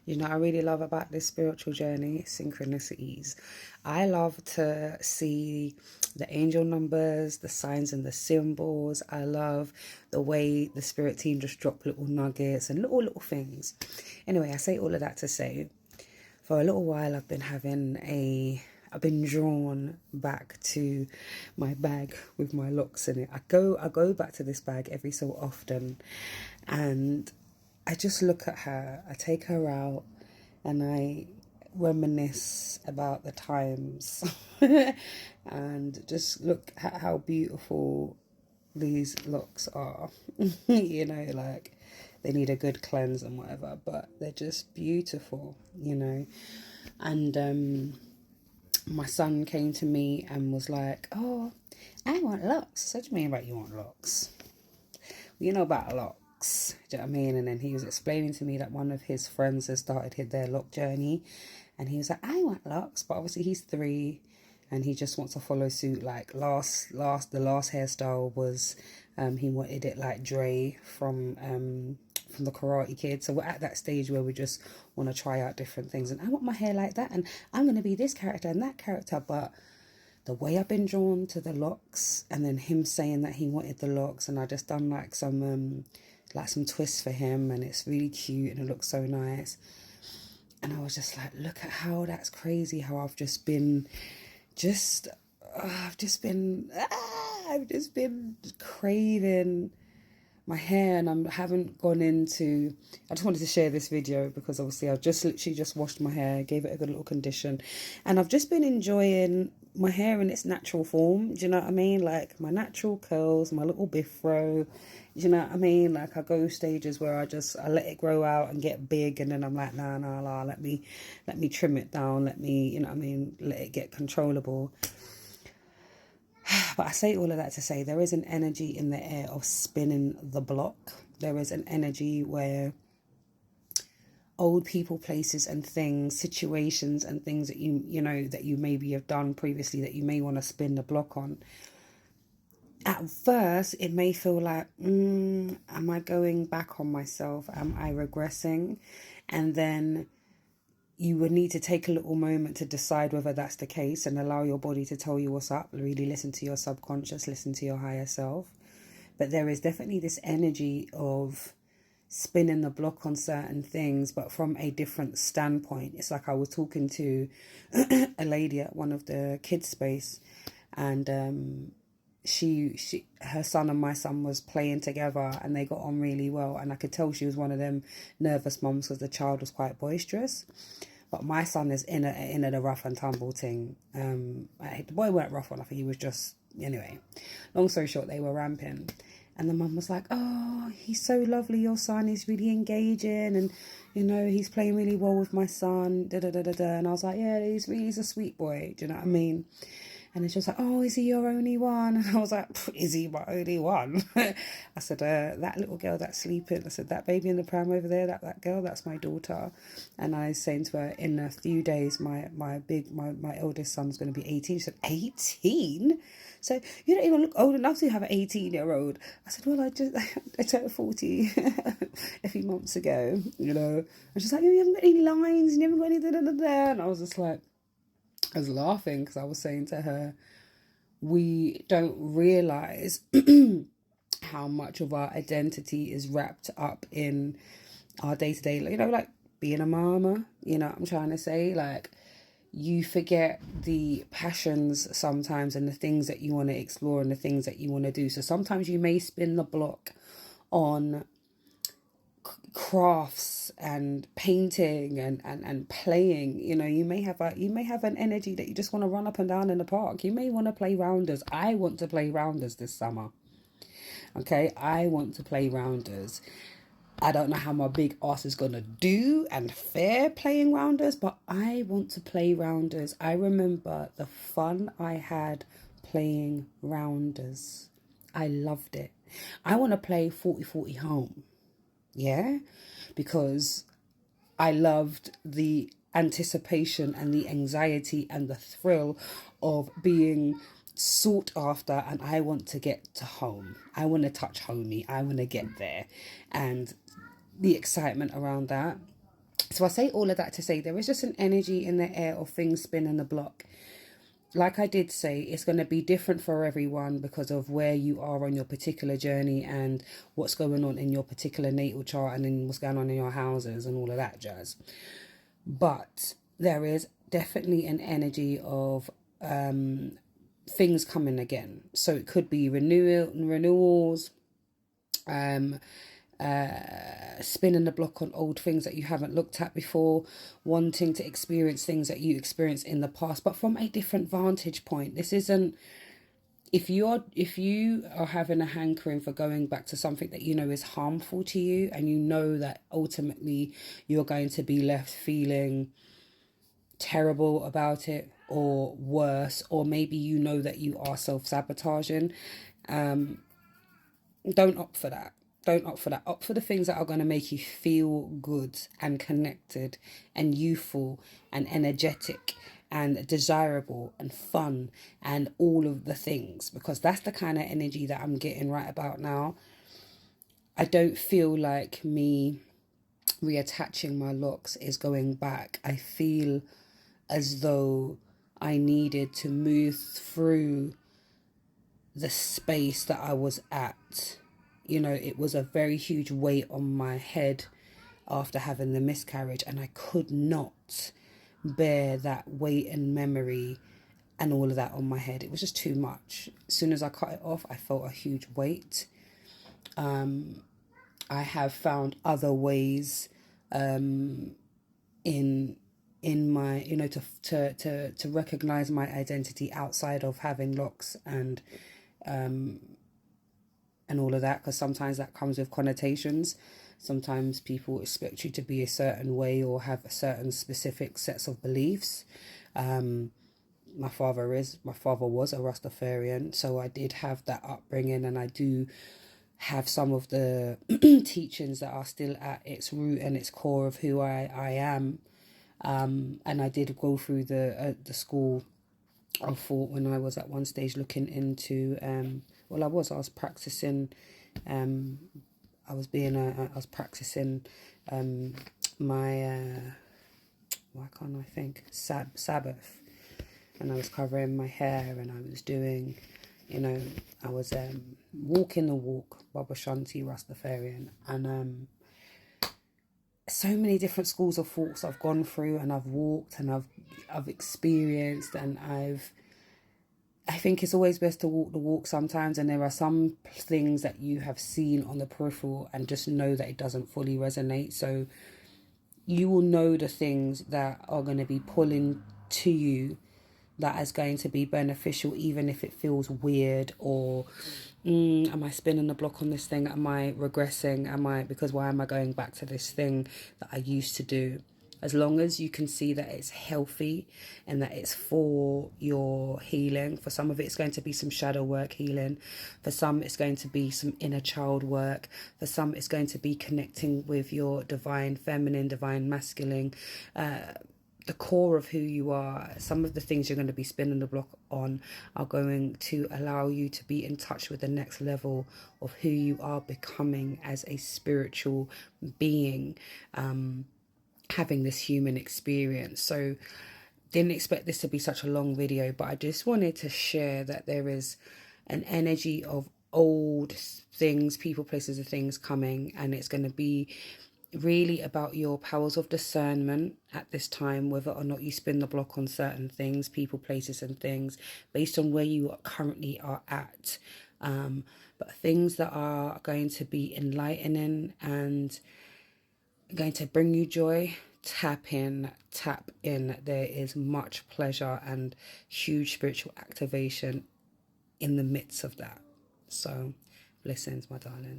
You know, I really love about this spiritual journey, synchronicities. I love to see the angel numbers, the signs and the symbols. I love the way the spirit team just drop little nuggets and little things. Anyway, I say all of that to say, for a little while I've been drawn back to my bag with my locks in it. I go back to this bag every so often, and I just look at her, I take her out, and I reminisce about the times and just look at how beautiful these locks are. You know, like they need a good cleanse and whatever, but they're just beautiful, you know. And my son came to me and was like, "Oh, I want locks." I said, "What do you mean about you want locks? You know about locks." Do you know what I mean? And then he was explaining to me that one of his friends has started their lock journey, and he was like, "I want locks," but obviously he's 3, and he just wants to follow suit. Like the last hairstyle was, he wanted it like Dre from the Karate Kid. So we're at that stage where we just want to try out different things, and I want my hair like that, and I'm gonna be this character and that character, but the way I've been drawn to the locks, and then him saying that he wanted the locks, and I just done like some twists for him, and it's really cute and it looks so nice. And I was just like, look at how that's crazy, how just I've just been I've just been craving my hair, and I haven't gone into. I just wanted to share this video because obviously I've just literally just washed my hair, gave it a good little condition, and I've just been enjoying my hair in its natural form. Do you know what I mean? Like my natural curls, my little bifro. Do you know what I mean? Like I go stages where I let it grow out and get big, and then I'm like, nah, let me trim it down. Let me, you know what I mean? Let it get controllable. But I say all of that to say there is an energy in the air of spinning the block. There is an energy where old people, places and things, situations and things that you know that you maybe have done previously that you may want to spin the block on. At first, it may feel like, am I going back on myself? Am I regressing? And then you would need to take a little moment to decide whether that's the case and allow your body to tell you what's up. Really listen to your subconscious, listen to your higher self. But there is definitely this energy of spinning the block on certain things, but from a different standpoint. It's like I was talking to a lady at one of the kids' space, and her son and my son was playing together, and they got on really well. And I could tell she was one of them nervous mums because the child was quite boisterous. But my son is in a rough and tumble thing. The boy weren't rough enough. He was just, anyway. Long story short, they were ramping, and the mum was like, "Oh, he's so lovely. Your son is really engaging, and you know he's playing really well with my son." Da da da da da. And I was like, "Yeah, he's a sweet boy. Do you know what I mean?" And then she was like, "Oh, is he your only one?" And I was like, "Is he my only one?" I said, "That little girl that's sleeping," I said, "that baby in the pram over there, that girl, that's my daughter." And I was saying to her, in a few days, my eldest son's going to be 18. She said, 18? So you don't even look old enough to have an 18-year-old. I said, "Well, I turned 40 a few months ago, you know." And she's like, "You haven't got any lines, you haven't got any da da da da." And I was just like, I was laughing because I was saying to her, we don't realize how much of our identity is wrapped up in our day to day, you know, like being a mama, you know what I'm trying to say? Like, you forget the passions sometimes and the things that you want to explore and the things that you want to do. So sometimes you may spin the block on crafts and painting and playing. You know, you may have an energy that you just want to run up and down in the park. You may want to play rounders. I want to play rounders this summer. Okay, I want to play rounders. I don't know how my big ass is gonna do and fare playing rounders, but I want to play rounders. I remember the fun I had playing rounders. I loved it. I want to play 40-40 home. Yeah, because I loved the anticipation and the anxiety and the thrill of being sought after, and I want to get to home. I want to touch homie. I want to get there, and the excitement around that. So I say all of that to say there is just an energy in the air of things spinning the block. Like I did say, it's going to be different for everyone because of where you are on your particular journey and what's going on in your particular natal chart, and then what's going on in your houses and all of that jazz. But there is definitely an energy of things coming again. So it could be renewals, spinning the block on old things that you haven't looked at before, wanting to experience things that you experienced in the past, but from a different vantage point. This isn't, if you are having a hankering for going back to something that you know is harmful to you, and you know that ultimately you're going to be left feeling terrible about it, or worse, or maybe you know that you are self-sabotaging, don't opt for that. Don't opt for that. Opt for the things that are going to make you feel good and connected and youthful and energetic and desirable and fun and all of the things, because that's the kind of energy that I'm getting right about now. I don't feel like me reattaching my locks is going back. I feel as though I needed to move through the space that I was at. You know, it was a very huge weight on my head after having the miscarriage, and I could not bear that weight and memory and all of that on my head. It was just too much. As soon as I cut it off, I felt a huge weight. I have found other ways in my, you know, to recognize my identity outside of having locks and all of that, because sometimes that comes with connotations. Sometimes people expect you to be a certain way or have certain specific sets of beliefs. My father was a Rastafarian, so I did have that upbringing, and I do have some of the teachings that are still at its root and its core of who I am. And I did go through the school of thought when I was at one stage looking into I was practicing I was practicing my why can't I think Sabbath, and I was covering my hair, and I was doing, you know, I was walking the walk, Baba Shanti Rastafarian, and so many different schools of thoughts I've gone through, and I've walked, and I've experienced, and I think it's always best to walk the walk sometimes, and there are some things that you have seen on the peripheral and just know that it doesn't fully resonate. So you will know the things that are going to be pulling to you, that is going to be beneficial, even if it feels weird, or am I spinning the block on this thing? Am I regressing? Because why am I going back to this thing that I used to do? As long as you can see that it's healthy and that it's for your healing. For some of it, it's going to be some shadow work healing. For some, it's going to be some inner child work. For some, it's going to be connecting with your divine feminine, divine masculine, the core of who you are. Some of the things you're going to be spinning the block on are going to allow you to be in touch with the next level of who you are becoming as a spiritual being, having this human experience. So didn't expect this to be such a long video, but I just wanted to share that there is an energy of old things, people, places, and things coming, and it's going to be really about your powers of discernment at this time, whether or not you spin the block on certain things, people, places, and things, based on where you currently are at. But things that are going to be enlightening and going to bring you joy, tap in. There is much pleasure and huge spiritual activation in the midst of that. So blessings, my darlings.